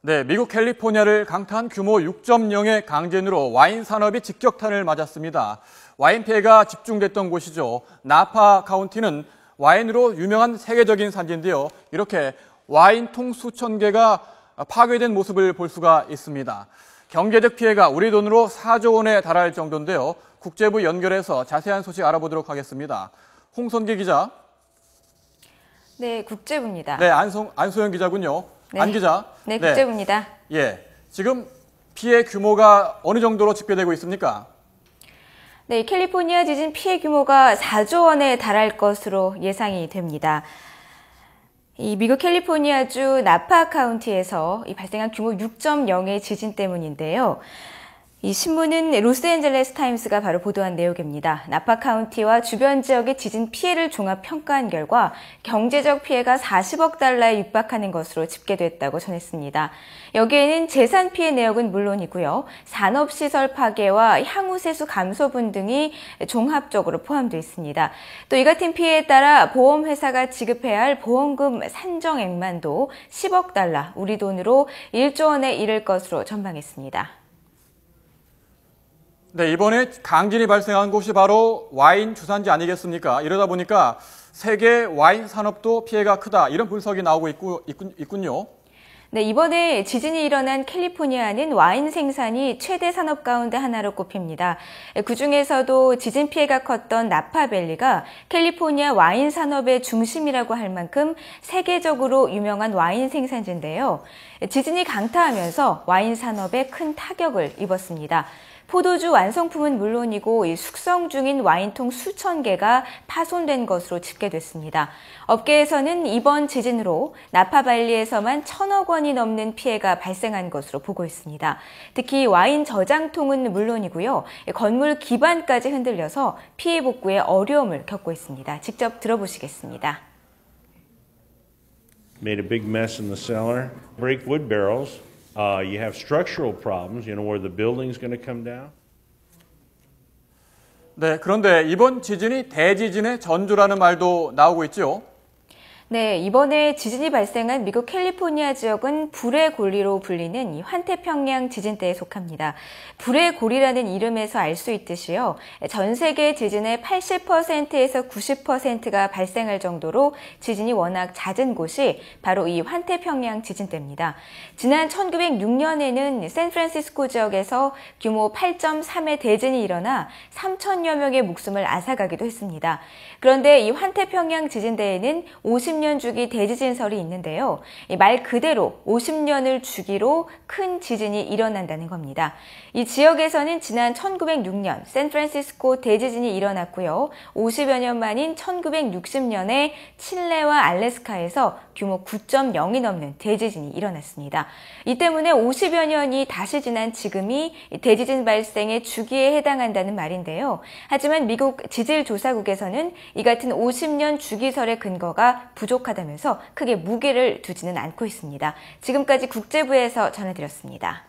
네, 미국 캘리포니아를 강타한 규모 6.0의 강진으로 와인 산업이 직격탄을 맞았습니다. 와인 피해가 집중됐던 곳이죠. 나파 카운티는 와인으로 유명한 세계적인 산지인데요. 이렇게 와인통 수천 개가 파괴된 모습을 볼 수가 있습니다. 경제적 피해가 우리 돈으로 4조 원에 달할 정도인데요. 국제부 연결해서 자세한 소식 알아보도록 하겠습니다. 홍선기 기자. 네, 국제부입니다. 네, 안소영 기자군요. 네. 안 기자. 네, 국제부입니다. 예, 지금 피해 규모가 어느 정도로 집계되고 있습니까? 네, 캘리포니아 지진 피해 규모가 4조 원에 달할 것으로 예상이 됩니다. 이 미국 캘리포니아주 나파 카운티에서 발생한 규모 6.0의 지진 때문인데요. 이 신문은 로스앤젤레스 타임스가 바로 보도한 내용입니다. 나파 카운티와 주변 지역의 지진 피해를 종합 평가한 결과 경제적 피해가 40억 달러에 육박하는 것으로 집계됐다고 전했습니다. 여기에는 재산 피해 내역은 물론이고요. 산업시설 파괴와 향후세수 감소분 등이 종합적으로 포함되어 있습니다. 또 이 같은 피해에 따라 보험회사가 지급해야 할 보험금 산정액만도 10억 달러, 우리 돈으로 1조 원에 이를 것으로 전망했습니다. 네, 이번에 강진이 발생한 곳이 바로 와인 주산지 아니겠습니까? 이러다 보니까 세계 와인 산업도 피해가 크다, 이런 분석이 나오고 있군요. 네, 이번에 지진이 일어난 캘리포니아는 와인 생산이 최대 산업 가운데 하나로 꼽힙니다. 그중에서도 지진 피해가 컸던 나파밸리가 캘리포니아 와인 산업의 중심이라고 할 만큼 세계적으로 유명한 와인 생산지인데요. 지진이 강타하면서 와인 산업에 큰 타격을 입었습니다. 포도주 완성품은 물론이고 숙성 중인 와인통 수천 개가 파손된 것으로 집계됐습니다. 업계에서는 이번 지진으로 나파밸리에서만 1,000억 원이 넘는 피해가 발생한 것으로 보고 있습니다. 특히 와인 저장통은 물론이고요. 건물 기반까지 흔들려서 피해 복구에 어려움을 겪고 있습니다. 직접 들어보시겠습니다. Made a big mess in the cellar. Break wood barrels. You have structural problems, where the building's going to come down. 네, 그런데 이번 지진이 대지진의 전조라는 말도 나오고 있죠. 네, 이번에 지진이 발생한 미국 캘리포니아 지역은 불의 고리로 불리는 이 환태평양 지진대에 속합니다. 불의 고리라는 이름에서 알 수 있듯이요. 전 세계 지진의 80%에서 90%가 발생할 정도로 지진이 워낙 잦은 곳이 바로 이 환태평양 지진대입니다. 지난 1906년에는 샌프란시스코 지역에서 규모 8.3의 대진이 일어나 3천여 명의 목숨을 앗아가기도 했습니다. 그런데 이 환태평양 지진대에는 50년 주기 대지진설이 있는데요. 말 그대로 50년을 주기로 큰 지진이 일어난다는 겁니다. 이 지역에서는 지난 1906년 샌프란시스코 대지진이 일어났고요. 50여 년 만인 1960년에 칠레와 알래스카에서 규모 9.0이 넘는 대지진이 일어났습니다. 이 때문에 50여 년이 다시 지난 지금이 대지진 발생의 주기에 해당한다는 말인데요. 하지만 미국 지질조사국에서는 이 같은 50년 주기설의 근거가 부족하다면서 크게 무게를 두지는 않고 있습니다. 지금까지 국제부에서 전해드렸습니다.